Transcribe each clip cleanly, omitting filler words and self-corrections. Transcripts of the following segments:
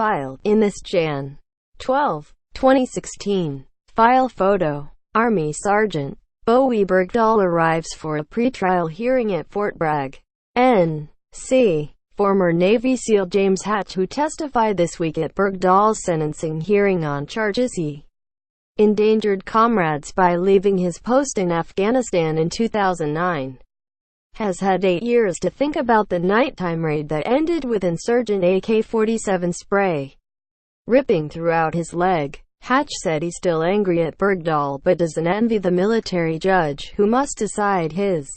filed in this Jan. 12, 2016. File photo. Army Sergeant Bowe Bergdahl arrives for a pretrial hearing at Fort Bragg, N.C. Former Navy SEAL James Hatch, who testified this week at Bergdahl's sentencing hearing on charges he endangered comrades by leaving his post in Afghanistan in 2009, has had 8 years to think about the nighttime raid that ended with insurgent AK-47 spray ripping throughout his leg. Hatch said he's still angry at Bergdahl but doesn't envy the military judge who must decide his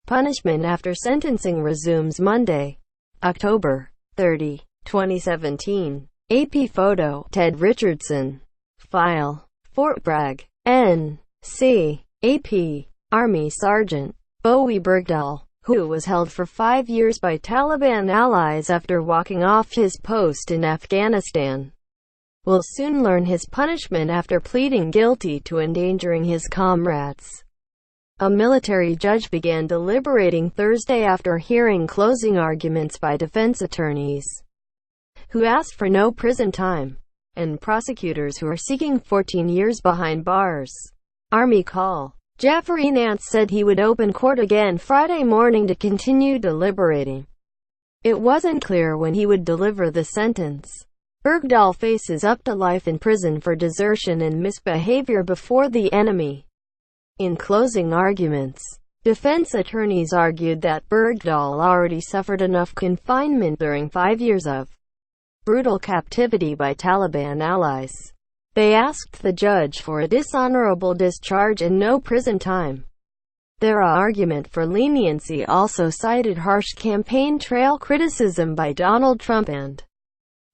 punishment after sentencing resumes Monday, October 30, 2017. AP photo. Ted Richardson. File. Fort Bragg, N.C. AP. Army Sergeant Bowe Bergdahl, who was held for 5 years by Taliban allies after walking off his post in Afghanistan, will soon learn his punishment after pleading guilty to endangering his comrades. A military judge began deliberating Thursday after hearing closing arguments by defense attorneys, who asked for no prison time, and prosecutors who are seeking 14 years behind bars. Army call. Jeffrey Nance said he would open court again Friday morning to continue deliberating. It wasn't clear when he would deliver the sentence. Bergdahl faces up to life in prison for desertion and misbehavior before the enemy. In closing arguments, defense attorneys argued that Bergdahl already suffered enough confinement during 5 years of brutal captivity by Taliban allies. They asked the judge for a dishonorable discharge and no prison time. Their argument for leniency also cited harsh campaign trail criticism by Donald Trump and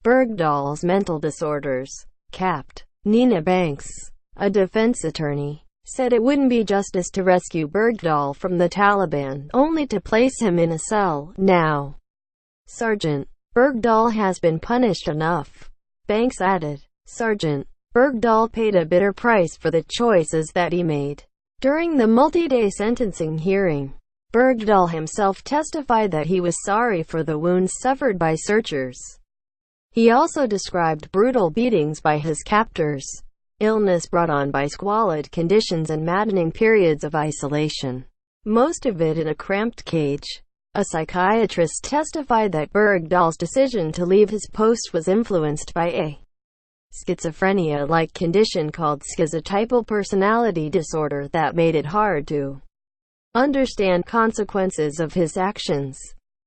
Bergdahl's mental disorders. Capt. Nina Banks, a defense attorney, said it wouldn't be justice to rescue Bergdahl from the Taliban, only to place him in a cell. Now, Sergeant Bergdahl has been punished enough. Banks added, Sergeant Bergdahl paid a bitter price for the choices that he made. During the multi-day sentencing hearing, Bergdahl himself testified that he was sorry for the wounds suffered by searchers. He also described brutal beatings by his captors, illness brought on by squalid conditions and maddening periods of isolation, most of it in a cramped cage. A psychiatrist testified that Bergdahl's decision to leave his post was influenced by a schizophrenia-like condition called schizotypal personality disorder that made it hard to understand consequences of his actions,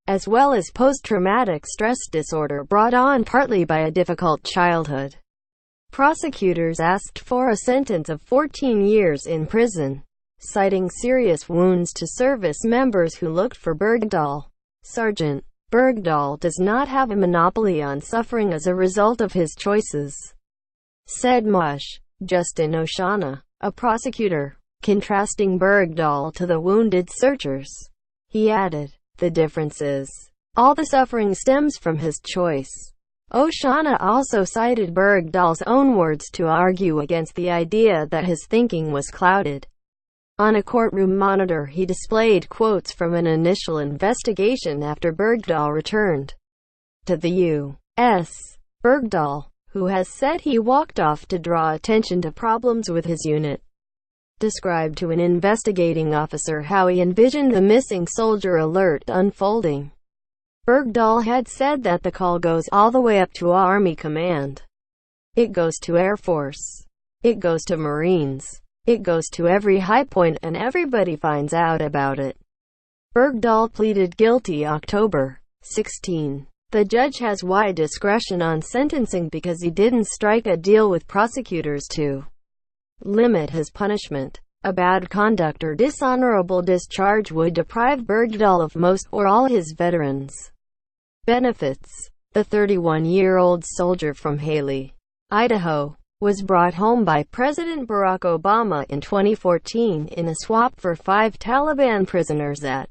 as well as post-traumatic stress disorder brought on partly by a difficult childhood. Prosecutors asked for a sentence of 14 years in prison, citing serious wounds to service members who looked for Bergdahl. Sergeant Bergdahl does not have a monopoly on suffering as a result of his choices, said Mush. Justin O'Shana, a prosecutor, contrasting Bergdahl to the wounded searchers. He added, the difference is, all the suffering stems from his choice. O'Shana also cited Bergdahl's own words to argue against the idea that his thinking was clouded. On a courtroom monitor he displayed quotes from an initial investigation after Bergdahl returned to the U.S. Bergdahl, who has said he walked off to draw attention to problems with his unit, described to an investigating officer how he envisioned the missing soldier alert unfolding. Bergdahl had said that the call goes all the way up to Army Command. It goes to Air Force. It goes to Marines. It goes to every high point and everybody finds out about it. Bergdahl pleaded guilty October 16. The judge has wide discretion on sentencing because he didn't strike a deal with prosecutors to limit his punishment. A bad conduct or dishonorable discharge would deprive Bergdahl of most or all his veterans benefits. The 31-year-old soldier from Haley, Idaho, was brought home by President Barack Obama in 2014 in a swap for 5 Taliban prisoners at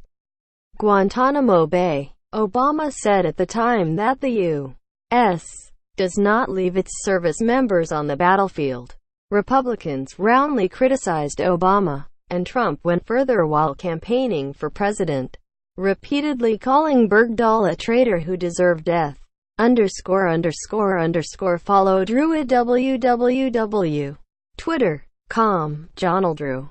Guantanamo Bay. Obama said at the time that the U.S. does not leave its service members on the battlefield. Republicans roundly criticized Obama, and Trump went further while campaigning for president, repeatedly calling Bergdahl a traitor who deserved death. _______. Follow Druid www. Twitter, com, Jonaldrew.